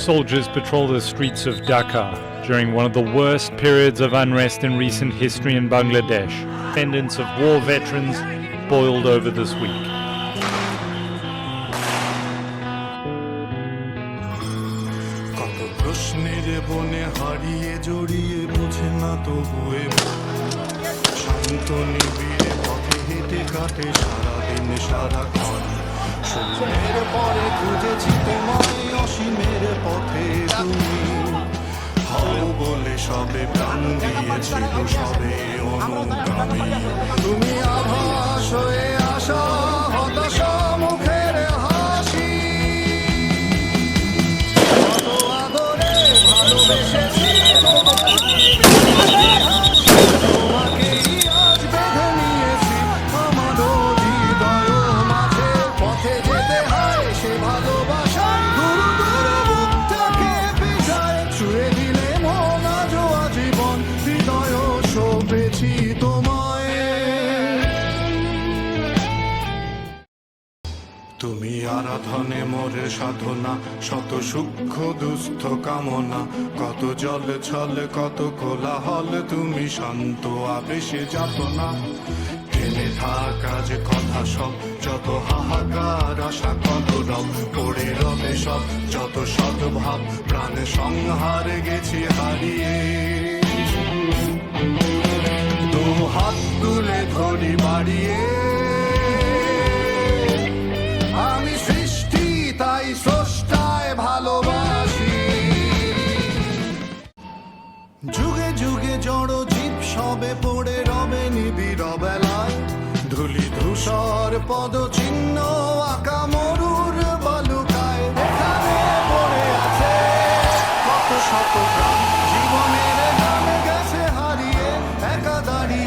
soldiers patrol the streets of Dhaka during one of the worst periods of unrest in recent history in Bangladesh. Descendants of war veterans boiled over this week. কত প্রশ্নের বনে হারিয়ে জড়িয়ে বুঝে না তবুয়ে শান্ত নিবিড়ে পথে হেঁটে কাটে সারাদিন সারাক্ষণ শূন্যের পরে খুঁজেছি তোমায় অসীমের পথে তুমি হও বলে সবে প্রাণ দিয়েছিল সবে অনুগামী তুমি আভাস হয়ে আসা হতাশা মুখের হাসি কত আদরে ভালোবেসেছি তোমাকেই আজ বেঁধে নিয়েছি আমারও হৃদয় মাঝে পথে যেতে হয় সে ভালোবাসা গুরু গুরু বুকটাকে পেছায় ছুঁয়ে দিলে মন আজও আজীবন হৃদয় শোভেছি তোমায় তুমি আরাধনে মোরে সাধনা শত সূক্ষ্ম দুস্থ কামনা কত জল ছল কত কোলাহল তুমি শান্ত আবেশে যাতনা টেনে থাকা যে কথা সব যত হাহাকার আশা কত রব পড়ে রবে সব যত সদ্ভাব প্রাণে সংহার গেছি হারিয়ে দু হাত তুলে ধরি বাড়িয়ে আমি সৃষ্টি তাই স্রষ্টায় ভালোবাসি যুগে যুগে জড় জীব সবে পড়ে রবে নিবিড় বেলায় ধুলি ধূসর পদচিহ্ন আঁকা মরুর বালুকায় এখানে পড়ে আছে কত শত প্রাণ জীবনের গান গেছে হারিয়ে একা দাঁড়িয়ে